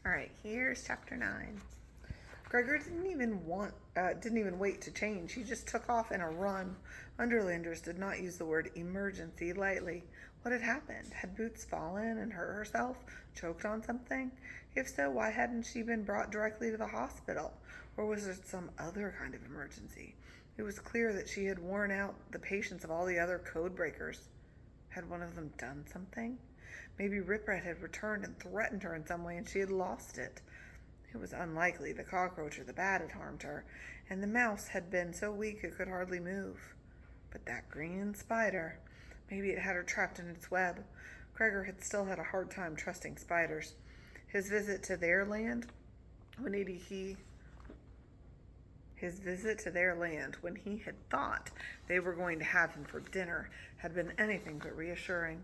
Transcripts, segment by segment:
All right, here's chapter 9. Gregor didn't even wait to change. He just took off in a run. Underlanders did not use the word emergency lightly. What had happened? Had Boots fallen and hurt herself? Choked on something? If so, why hadn't she been brought directly to the hospital? Or was it some other kind of emergency? It was clear that she had worn out the patience of all the other code breakers. Had one of them done something? Maybe Ripret had returned and threatened her in some way and she had lost it. It was unlikely the cockroach or the bat had harmed her, and the mouse had been so weak it could hardly move. But that green spider, maybe it had her trapped in its web. Gregor had still had a hard time trusting spiders. His visit to their land, when he had thought they were going to have him for dinner, had been anything but reassuring.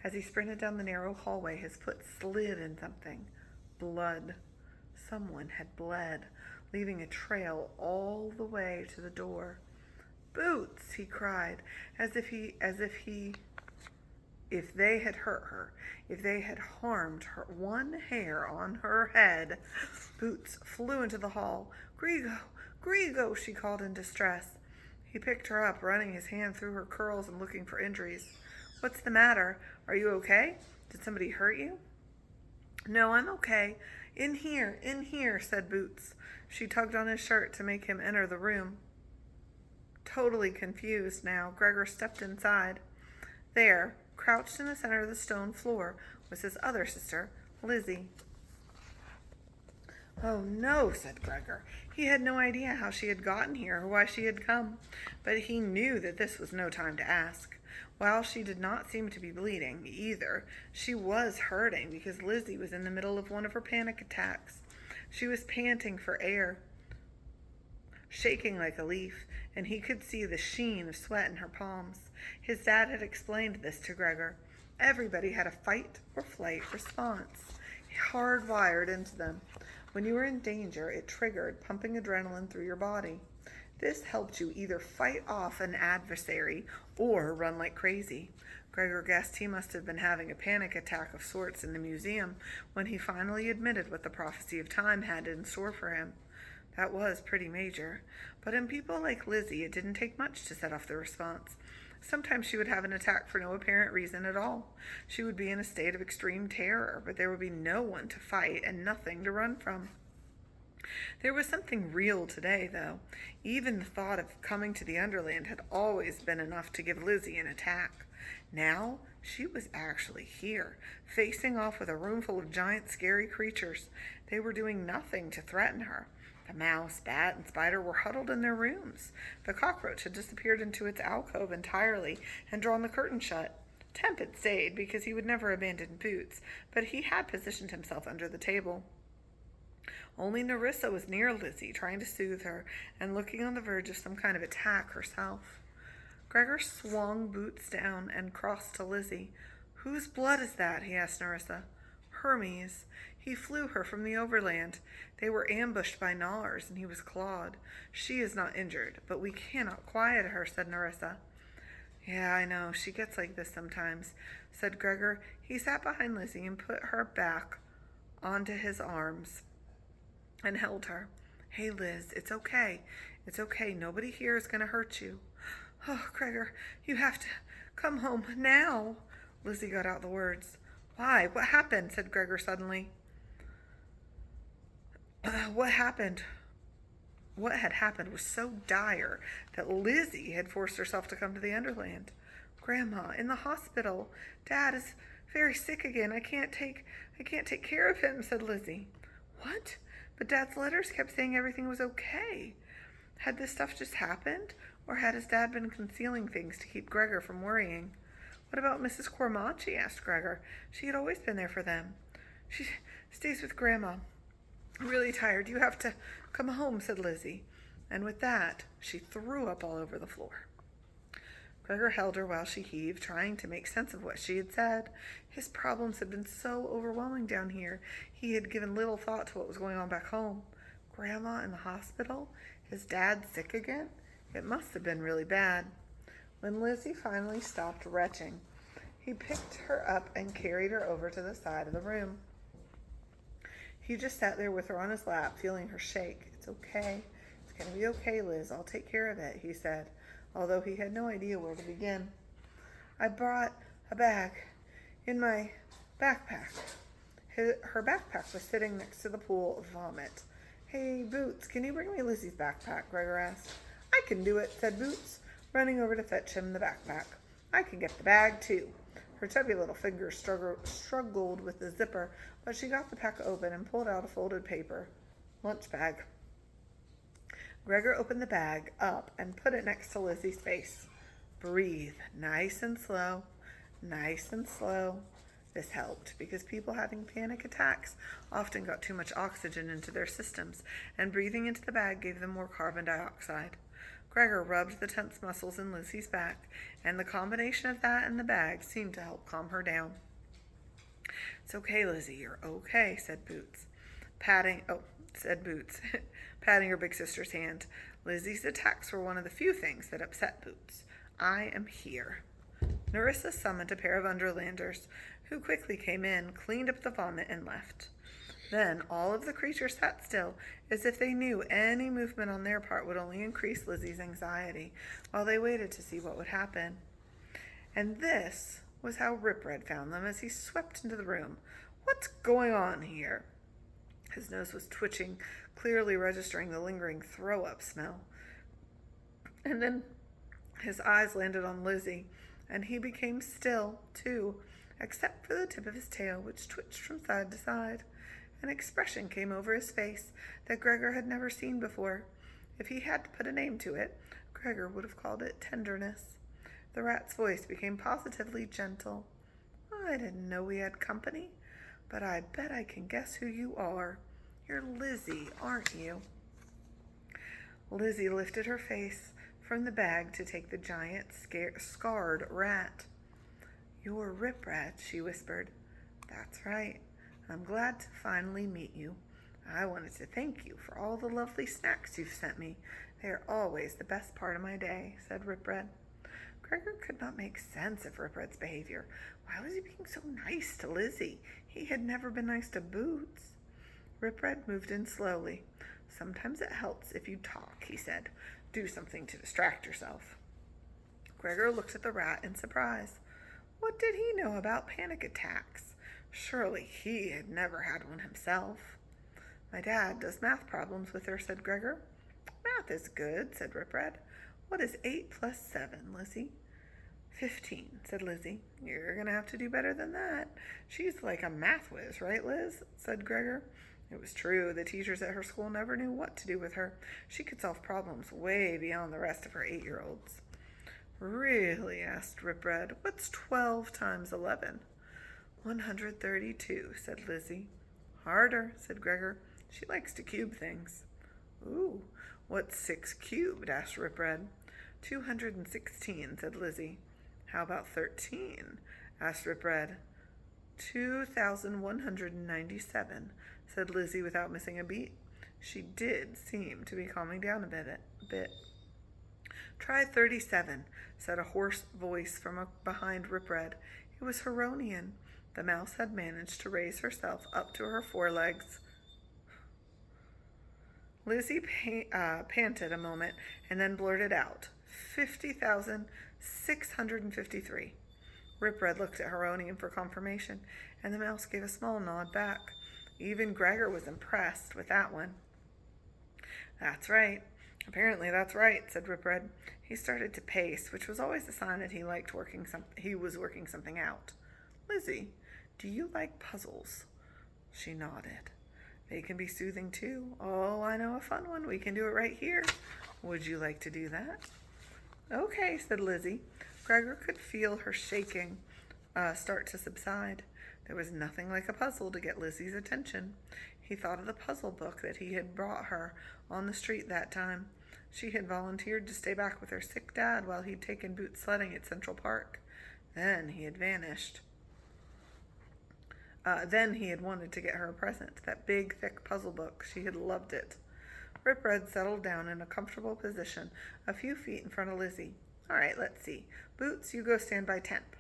As he sprinted down the narrow hallway, his foot slid in something. Blood. Someone had bled, leaving a trail all the way to the door. Boots, he cried, if they had hurt her, if they had harmed her one hair on her head. Boots flew into the hall. Grego, she called in distress. He picked her up, running his hand through her curls and looking for injuries. What's the matter? Are you okay? Did somebody hurt you? No, I'm okay. In here, said Boots. She tugged on his shirt to make him enter the room. Totally confused now, Gregor stepped inside. There, crouched in the center of the stone floor, was his other sister, Lizzie. Oh no, said Gregor. He had no idea how she had gotten here or why she had come, but he knew that this was no time to ask. While she did not seem to be bleeding either, she was hurting because Lizzie was in the middle of one of her panic attacks. She was panting for air, shaking like a leaf, and he could see the sheen of sweat in her palms. His dad had explained this to Gregor. Everybody had a fight or flight response, hardwired into them. When you were in danger, it triggered pumping adrenaline through your body. This helped you either fight off an adversary or run like crazy. Gregor guessed he must have been having a panic attack of sorts in the museum when he finally admitted what the prophecy of time had in store for him. That was pretty major. But in people like Lizzie, it didn't take much to set off the response. Sometimes she would have an attack for no apparent reason at all. She would be in a state of extreme terror, but there would be no one to fight and nothing to run from. There was something real today, though. Even the thought of coming to the Underland had always been enough to give Lizzie an attack. Now, she was actually here, facing off with a room full of giant, scary creatures. They were doing nothing to threaten her. The mouse, bat, and spider were huddled in their rooms. The cockroach had disappeared into its alcove entirely and drawn the curtain shut. Temp had stayed because he would never abandon Boots, but he had positioned himself under the table. Only Nerissa was near Lizzie, trying to soothe her and looking on the verge of some kind of attack herself. Gregor swung Boots down and crossed to Lizzie. Whose blood is that? He asked Nerissa. Hermes. He flew her from the overland. They were ambushed by gnawers, and he was clawed. She is not injured, but we cannot quiet her, said Nerissa. Yeah, I know. She gets like this sometimes, said Gregor. He sat behind Lizzie and put her back onto his arms and held her. Hey, Liz, it's okay. It's okay. Nobody here is going to hurt you. Oh, Gregor, you have to come home now. Lizzie got out the words. Why? What happened? Said Gregor suddenly. What happened? What had happened was so dire that Lizzie had forced herself to come to the Underland. Grandma, in the hospital. Dad is very sick again. I can't take care of him, said Lizzie. What? But Dad's letters kept saying everything was okay. Had this stuff just happened? Or had his dad been concealing things to keep Gregor from worrying? What about Mrs. Cormacci? Asked Gregor. She had always been there for them. She stays with Grandma. I'm really tired. You have to come home, said Lizzie. And with that, she threw up all over the floor. Gregor held her while she heaved, trying to make sense of what she had said. His problems had been so overwhelming down here. He had given little thought to what was going on back home. Grandma in the hospital? His dad sick again? It must have been really bad. When Lizzie finally stopped retching, he picked her up and carried her over to the side of the room. He just sat there with her on his lap, feeling her shake. "It's okay. It's going to be okay, Liz. I'll take care of it," he said, although he had no idea where to begin. "I brought a bag in my backpack." Her backpack was sitting next to the pool of vomit. "Hey, Boots, can you bring me Lizzie's backpack?" Gregor asked. "I can do it," said Boots, running over to fetch him the backpack. "I can get the bag, too." Her chubby little fingers struggled with the zipper, but she got the pack open and pulled out a folded paper lunch bag. Gregor opened the bag up and put it next to Lizzie's face. "Breathe, nice and slow, nice and slow." This helped because people having panic attacks often got too much oxygen into their systems, and breathing into the bag gave them more carbon dioxide. Gregor rubbed the tense muscles in Lizzie's back, and the combination of that and the bag seemed to help calm her down. "It's okay, Lizzie, you're okay," said Boots, patting her big sister's hand. Lizzie's attacks were one of the few things that upset Boots. "I am here." Nerissa summoned a pair of Underlanders, who quickly came in, cleaned up the vomit, and left. Then all of the creatures sat still, as if they knew any movement on their part would only increase Lizzie's anxiety, while they waited to see what would happen. And this was how Rip Red found them as he swept into the room. "What's going on here?" His nose was twitching, clearly registering the lingering throw-up smell. And then his eyes landed on Lizzie, and he became still, too, except for the tip of his tail, which twitched from side to side. An expression came over his face that Gregor had never seen before. If he had to put a name to it, Gregor would have called it tenderness. The rat's voice became positively gentle. "I didn't know we had company, but I bet I can guess who you are. You're Lizzie, aren't you?" Lizzie lifted her face from the bag to take the giant, scarred rat. "You're Rip Rat," she whispered. "That's right. I'm glad to finally meet you. I wanted to thank you for all the lovely snacks you've sent me. They are always the best part of my day," said Rip Red. Gregor could not make sense of Rip Red's behavior. Why was he being so nice to Lizzie? He had never been nice to Boots. Rip Red moved in slowly. "Sometimes it helps if you talk," he said. "Do something to distract yourself." Gregor looked at the rat in surprise. What did he know about panic attacks? Surely he had never had one himself. "My dad does math problems with her," said Gregor. "Math is good," said Rip Red. "What is 8 plus 7, Lizzie?" 15, said Lizzie. "You're going to have to do better than that. She's like a math whiz, right, Liz?" said Gregor. It was true. The teachers at her school never knew what to do with her. She could solve problems way beyond the rest of her 8-year-olds. "Really?" asked Rip Red. "What's 12 times 11? 132, said Lizzie. "Harder," said Gregor. "She likes to cube things." "Ooh, what's 6 cubed?" asked Rip Red. 216, said Lizzie. "How about 13? asked Rip Red. 2197, said Lizzie without missing a beat. She did seem to be calming down a bit. "Try 37, said a hoarse voice from behind Rip Red. It was Heronian. The mouse had managed to raise herself up to her forelegs. Lizzie panted a moment and then blurted out, 50,653. Rip Red looked at Heronian for confirmation, and the mouse gave a small nod back. Even Gregor was impressed with that one. "That's right. Apparently that's right," said Rip Red. He started to pace, which was always a sign that he was working something out. "Lizzie, do you like puzzles?" She nodded. "They can be soothing too. Oh, I know a fun one. We can do it right here. Would you like to do that?" "Okay," said Lizzie. Gregor could feel her shaking start to subside. There was nothing like a puzzle to get Lizzie's attention. He thought of the puzzle book that he had brought her on the street that time. She had volunteered to stay back with her sick dad while he'd taken Boots sledding at Central Park. Then he had vanished. Then he had wanted to get her a present, that big, thick puzzle book. She had loved it. Rip Red settled down in a comfortable position, a few feet in front of Lizzie. "All right, let's see. Boots, you go stand by Temp."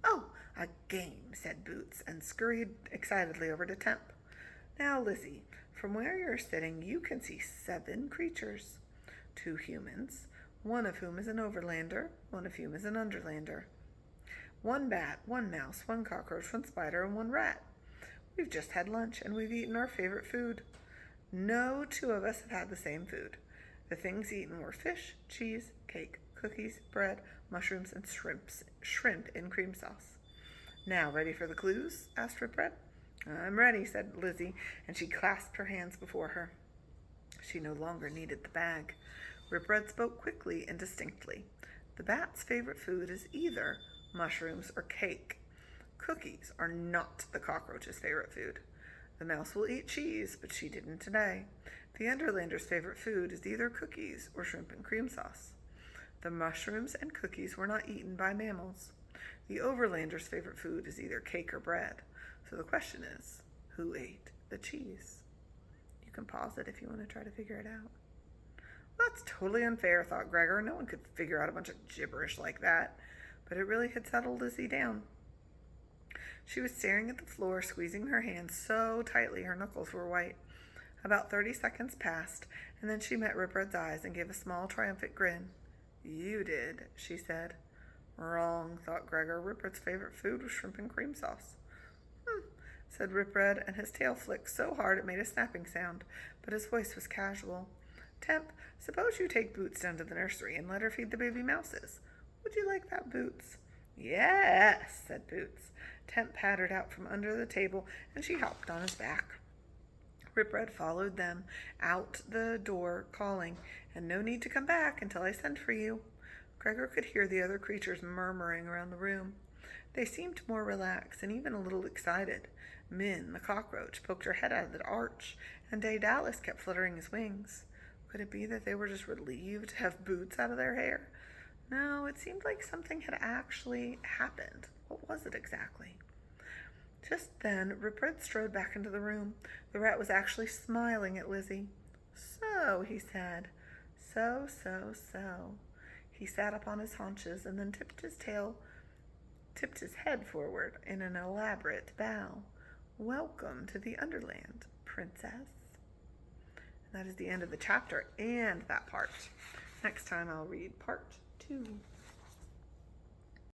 "Oh, a game," said Boots, and scurried excitedly over to Temp. Now, Lizzie, from where you're sitting, you can see 7 creatures. 2 humans, one of whom is an overlander, one of whom is an underlander. 1 bat, 1 mouse, 1 cockroach, 1 spider, and 1 rat. We've just had lunch, and we've eaten our favorite food. No 2 of us have had the same food. The things eaten were fish, cheese, cake, cookies, bread, mushrooms, and shrimp in cream sauce. Now, ready for the clues? Asked Rip Red. I'm ready, said Lizzie, and she clasped her hands before her. She no longer needed the bag. Rip Red spoke quickly and distinctly. The bat's favorite food is either mushrooms or cake. Cookies are not the cockroach's favorite food. The mouse will eat cheese, but she didn't today. The underlander's favorite food is either cookies or shrimp and cream sauce. The mushrooms and cookies were not eaten by mammals. The overlander's favorite food is either cake or bread. So the question is, who ate the cheese? You can pause it if you want to try to figure it out. Well, that's totally unfair, thought Gregor. No one could figure out a bunch of gibberish like that. But it really had settled Lizzie down. She was staring at the floor, squeezing her hands so tightly her knuckles were white. About 30 seconds passed, and then she met Rip Red's eyes and gave a small, triumphant grin. You did, she said. Wrong, thought Gregor. Rip Red's favorite food was shrimp and cream sauce. Said Rip Red, and his tail flicked so hard it made a snapping sound, but his voice was casual. Temp, suppose you take Boots down to the nursery and let her feed the baby mouses. Would you like that, Boots? Yes, said Boots. Temp pattered out from under the table, and she hopped on his back. Rip Red followed them out the door, calling, and no need to come back until I send for you. Gregor could hear the other creatures murmuring around the room. They seemed more relaxed and even a little excited. Min, the cockroach, poked her head out of the arch, and Daedalus kept fluttering his wings. Could it be that they were just relieved to have Boots out of their hair? No, it seemed like something had actually happened. What was it exactly? Just then, Rip Red strode back into the room. The rat was actually smiling at Lizzie. So, he said. So. He sat up on his haunches and then tipped his head forward in an elaborate bow. Welcome to the Underland, princess. And that is the end of the chapter and that part. Next time I'll read part 2.